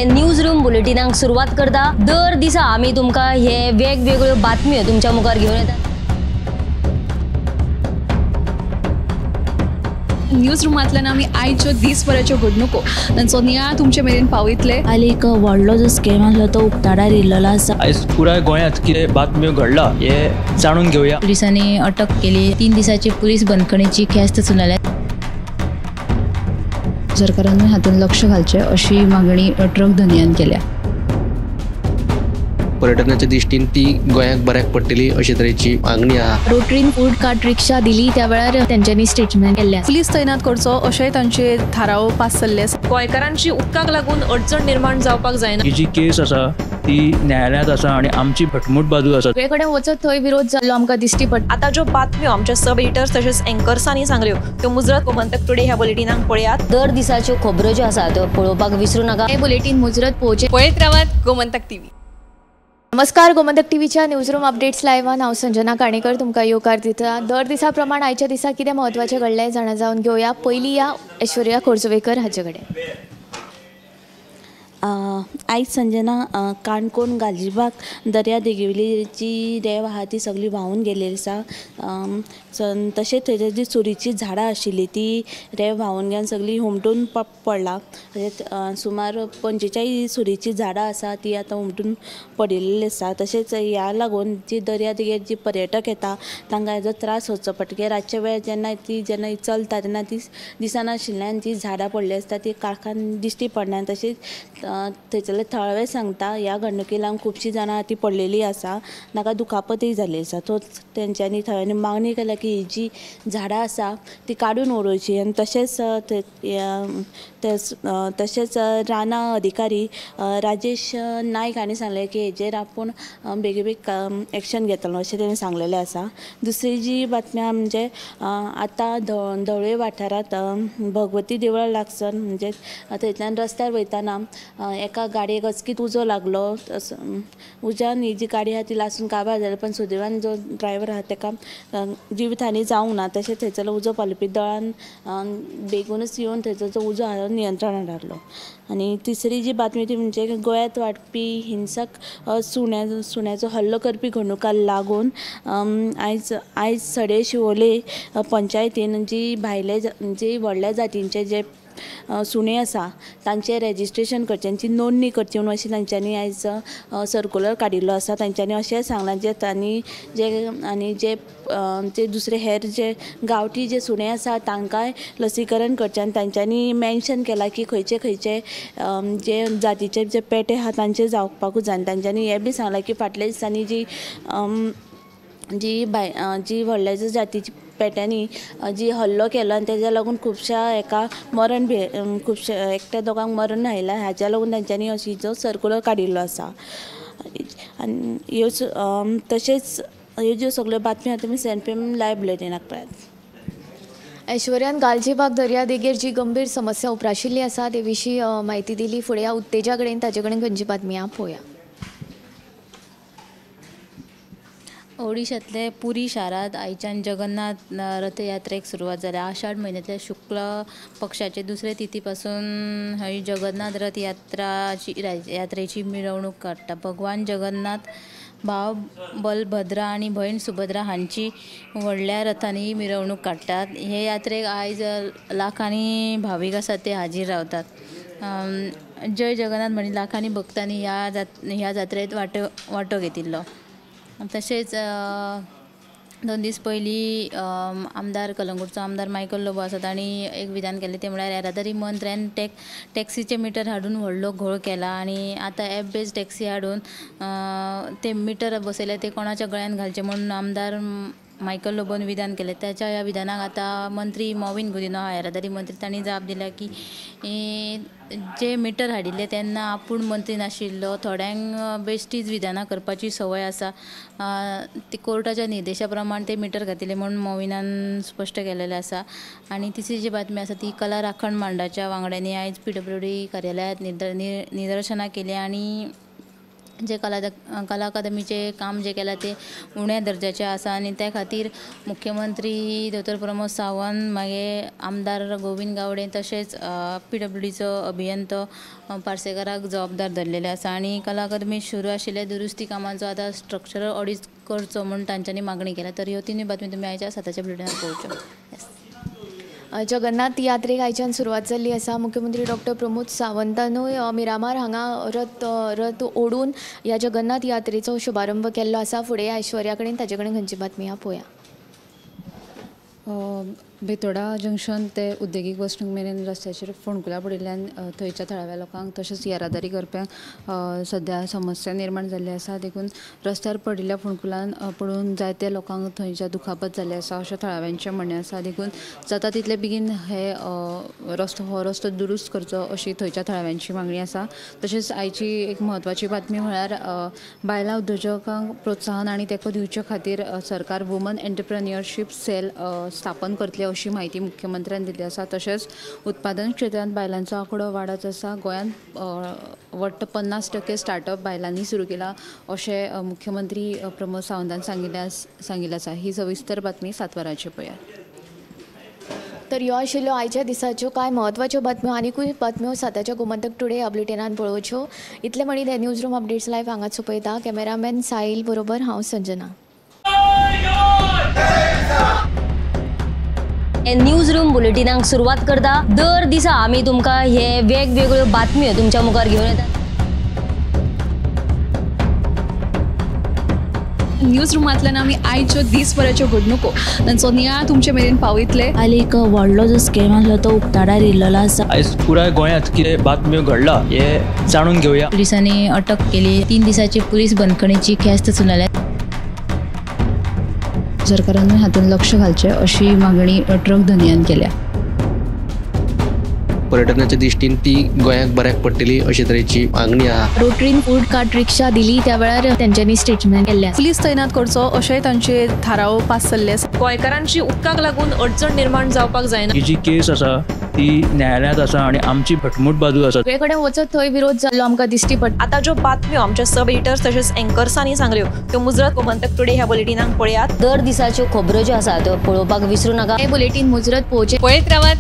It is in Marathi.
न्यूज रूम बुलेटिनाक सुरुवात करता। दर दिसा आम्ही तुमका हे वेगवेगळ्यो बातम्यो तुमच्या मुखार घेऊन येतात। न्यूज रूमांतल्यान आमी आयच्यो दिसभराच्यो घडणुको तांचो नियाळ तुमचे मेरेन पावयतले। हालीं एक व्हडलो जो स्कॅम आसलो तो उक्ताडार येयल्लो आसा। आयज पुराय गोंयांत कितें बातम्यो घडला हे जाणून घेवया। पुलिसांनी अटक केली। 3 दिसाची पुलीस बंदखणीची ख्यास्त सुनायल्या। सरकारान हातूंत लक्ष घालचें अशी मागणी ट्रक धन्यान केल्या। पर्यटनाच्या दृश्टीन ती गोंयांक बऱ्याक पडटली अशे तरेची मागणी आहा। रोटरीन फूड कार्ट रिक्षा दिली त्या वेळार त्यांच्यानी स्टेटमेंट केल्ले। पुलीस तैनात करचो अशें तांचे थाराव पास जाल्ले आसा। गोंयकारांची उदकाक लागून अडचण निर्माण जावपाक जायना। ही जी केस आसा ती न्यायालयांत आसा आणि आमची भटमूट बाजू आसा। सगळे कडेन वचत थंय विरोध जाल्लो आमकां दिश्टी पडटा। आता ज्यो बातम्यो आमच्या सब एडिटर्स तशेंच एंकर्सांनी सांगल्यो त्यो मुजरत गोमंतक टुडे ह्या बुलेटिनाक पळयात। दर दिसाच्यो खबरो ज्यो आसा त्यो पळोवपाक विसरू नका। हे बुलेटिन मुजरत पळयत रावात गोमंतक टीव्ही। नमस्कार, गोमंतक टीव्हीच्या न्यूजरूम अपडेट्स लायव्हान हांव संजना काणेकर तुमकां येवकार दिता। दर दिसा प्रमाण आयच्या दिसा कितें म्हत्वाचें घडलें जाणा जावन घेवया। पयली या ऐश्वर्या खोर्जवेकर हाचे कडेन। आयज संजना काणकोण गालजीबाग दर्या देगेवयली जी रेंव आहा ती सगळी व्हांवून गेलेली आसा। तशेंच थंय जी सुरीची झाडां आशिल्ली ती रेंव व्हांवून गेवन सगळी हुमटून पडला। सुमार 45 सुरीची झाडां आसा ती आतां हुमटून पडिल्ली आसा। तशेंच ह्या लागून जी दर्या देगेर जी पर्यटक येता तांकां हेजो त्रास सोंसचो पडटा। रातचे वेळ जेन्ना ती चलता तेन्ना ती दिसनाशिल्ल्यान जी झाडां पडली आसता ती काळखान दिश्टी पडना। तशेंच थंयसरले थळावे सांगता ह्या घडणुके लागून खुबशीं जाणां ती पडलेली आसा, नाका दुखापतय जाल्ली आसा। तेंच्यांनी थळाव्यांनी मागणी केल्या की ही जी झाडां आसा ती काडून उडोवची। आनी तशेंच राना अधिकारी राजेश नायक हांणी सांगलें की हेजेर आपूण बेगीबेग एक्शन घेतलो अशें तेणें सांगलेलें आसा। दुसरी जी बातमी म्हणजे आतां धवळे वाठारांत भगवती देवळा लागसार म्हणजे थंयतल्यान रस्त्यार वयताना एका गाडयेक अचकीत उजो लागलो। उज्यान ही जी गाडी आहा ती लासून काबार जाली, पण सुदैवान जो ड्रायव्हर आहा ताका जिवीतहानी जावंक ना। तशेंच थंयसरलो उजो पालोवपी दळान बेगूनच येवन थंयचो जो उजो आहा नियंत्रणान हाडलो। आनी तिसरी जी बातमी ती म्हणजे गोंयांत वाडपी हिंसक सुण्याचो हल्लो करपी घडणुकांक लागून आयज सडे शिवोले पंचायतीन जी व्हडल्या जातींचे जे सुणे आसा तांचें रेजिस्ट्रेशन करचें, तांची नोंदणी करची म्हणून अशें तांच्यांनी आयज सर्क्युलर काडिल्लो आसा। तांच्यांनी अशें सांगलां जे दुसरे हेर जे गांवठी जे सुणे आसा तांकांय लसीकरण करचें। आनी तांच्यांनी मेन्शन केलां की खंयचे जे जातीचे जे पेटे आहा तांचे जावपाकूच जाय। तांच्यांनी हें बी सांगलां की फाटल्या दिसांनी जी व्हडल्या जातीची पेट्यांनी जी हल्लो केलो आनी तेज्या लागून खुबश्या एकट्या दोगांक मरण आयलां। हाच्या लागून तांच्यांनी अशी जो सर्क्युलर काडिल्लो आसा। आनी तशेंच ह्यो ज्यो सगळ्यो बातम्यो आहा तुमी सेनपीएम लायव्ह बुलेटिनाक पळयात। ऐश्वर्यान गालजीबाग दर्या देगेर जी गंभीर समस्या उप्राशिल्ली आसा ते विशीं म्हायती दिली। फुडें या उत्तेजा कडेन ताचे कडेन खंयची बातमी आहा पळोवया। ओडिशांतले पुरी शारांत आयच्यान जगन्नाथ रथयात्रेक सुरवात जाल्या। आषाढ म्हयन्यांतल्या शुक्ल पक्षाचे दुसरे तिथी पासून हय जगन्नाथ यात्रेची मिरवणूक काडटा। भगवान जगन्नाथ भाव बलभद्रा आनी भयण सुभद्रा हांची व्हडल्या रथांनी मिरवणूक काडटात। हे यात्रेक आयज लाखांनी भावीक आसात ते हाजीर रावतात। जय जगन्नाथ म्हणून लाखांनी भक्तांनी ह्या जात्रेंत वांटो घेतिल्लो। तशेंच 2 दीस पयलीं आमदार कलंगूटचो आमदार मायकल लोबो आसा तांणी एक विधान केलें तें म्हळ्यार येरादारी मंत्र्यान टॅक्सीचे मिटर हाडून व्हडलो घोळ केला आनी आतां एप बेस्ड टॅक्सी हाडून ते मिटर बसयले ते कोणाच्या गळ्यान घालचे म्हणून आमदार मायकल लोबोन विधान केलें। त्याच्या ह्या विधानाक आतां मंत्री मॉविन गुदिनो हा येरादारी मंत्री तांणी जाप दिल्या की जे मिटर हाडिल्ले तेन्ना आपूण मंत्री नाशिल्लो, थोड्यांक बेश्टीच विधानां करपाची संवय आसा, ती कोर्टाच्या निर्देशा प्रमाण ते मिटर घातिल्ले म्हणून मॉविनान स्पश्ट केलेलें आसा। आनी तिसरी जी बातमी आसा ती कला राखण मांडाच्या वांगड्यांनी आयज PWD कार्यालयांत निदर्शनां केली आनी जे कला अकादमीचे काम जे केला ते उण्या दर्जाचे आसा आणि त्या खातीर मुख्यमंत्री डॉ प्रमोद सावंत मागे आमदार गोविंद गावडे तशेंच PWDचो अभियंतो पार्सेकाराक जबाबदार धरलेले आसा आणि कला अकादमीत सुरू आशिल्ल्या दुरुस्ती कामांचो आतां स्ट्रक्चरल ऑडिट करचो म्हणून तांच्यांनी मागणी केल्या. तर ह्यो तिनूय बातमी तुमी आयच्या 7च्या बुलेटिनार पळोवच्यो. जगन्नाथ यात्रेक आयच्यान सुरवात जाल्ली आसा. मुख्यमंत्री डॉक्टर प्रमोद सावंतानूय मिरामार हांगा रथ ओडून ह्या जगन्नाथ यात्रेचो शुभारंभ केल्लो आसा. फुडें ऐश्वर्या कडेन ताजे कडेन खंयची बातमी आहा पळोवया. बेतोडा जंक्शन ते उद्देगीक बसणूक मेरेन रस्त्याचेर फोंडकुलां पडिल्ल्यान थंयच्या थळाव्या लोकांक तशेंच येरादारी करप्यांक सध्या समस्या निर्माण जाल्ली आसा. देखून रस्त्यार पडिल्ल्या फोंडकुलान पडून जायत्या लोकांक थंयच्या दुखापत जाल्ली आसा अशें थळाव्यांचें म्हणणें आसा. देखून जाता तितले बेगीन हो रस्तो दुरुस्त करचो अशी थंयच्या थळाव्यांची मागणी आसा. तशेंच आयची एक म्हत्वाची बातमी म्हळ्यार बायलां उद्योजकांक प्रोत्साहन आनी तेंको दिवचे खातीर सरकार वुमन एंटरप्रेन्युअरशीप सेल स्थापन करतले अशी माहिती मुख्यमंत्र्यान दिली आसा. तशेंच उत्पादन क्षेत्रांत बायलांचो आंकडो वाडत आसा. गोंयांत वट्ट 50% स्टार्टअप बायलांनी सुरू केला अशें मुख्यमंत्री प्रमोद सावंतान सांगिल्लें आसा. ही सविस्तर बातमी 7 वरांचेर पळयात. तर ह्यो आशिल्ल्यो आयच्या दिसाच्यो कांय म्हत्वाच्यो बातम्यो. आनीकूय बातम्यो 7च्या गोमंतक टुडे ह्या बुलेटिनान पळोवच्यो. इतले म्हणीत न्यूज रूम अपडेट्स लायव्ह हांगाच पळयता. कॅमेरामॅन साहिल बरोबर हांव संजना. न्यूज रूम बुलेटिनाक सुरवात करता. दर दिसा आमी तुमकां हे वेगवेगळ्यो बातम्यो तुमच्या मुखार घेवन येतात. न्यूज रुमांतल्यान आमी आयच्यो दिसभराच्यो घडणुको तांचो नियाळ तुमचे मेरेन पावयतले. आनी एक व्हडलो जो स्कॅम आसलो तो उक्ताडार येयल्लो आसा. आयज पुराय गोंयांत कितें बातम्यो घडला हे जाणून घेवया. पुलिसांनी अटक केली. 3 दिसाची पुलीस बंदखणीची ख्यास्त सुनायल्या. सरकारान हातूंत लक्ष घालचें अशी मागणी ट्रक धनियान केल्या. पर्यटनाच्या दिश्टीन ती गोंयाक बऱ्याक पडटली अशे तरेची मागणी आहा. रोटरीन फूड कार्ट रिक्षा दिली त्या वेळार तेंच्यांनी स्टेटमेंट केल्लें. पुलीस तैनात करचो अशेंय तांचे थाराव पास जाल्ले आसा. गोंयकारांची उदकाक लागून अडचण निर्माण जावपाक जायना. ही जी केस आसा ती न्यायालयांत आसा आणि आमची भटमूट बाजू आसा. सगळे कडेन वचत थंय विरोध जाल्लो आमकां दिश्टी पडटा. आता ज्यो बातम्यो आमच्या सब एडिटर्स तशेंच एंकर्सांनी सांगल्यो त्यो मुजरत गोमंतक टुडे ह्या बुलेटिनाक पळयात. दर दिसाच्यो खबरो ज्यो आसा त्यो पळोवपाक विसरूं नाका. हे बुलेटिन मुजरत पळोवचें. पळयत रावात.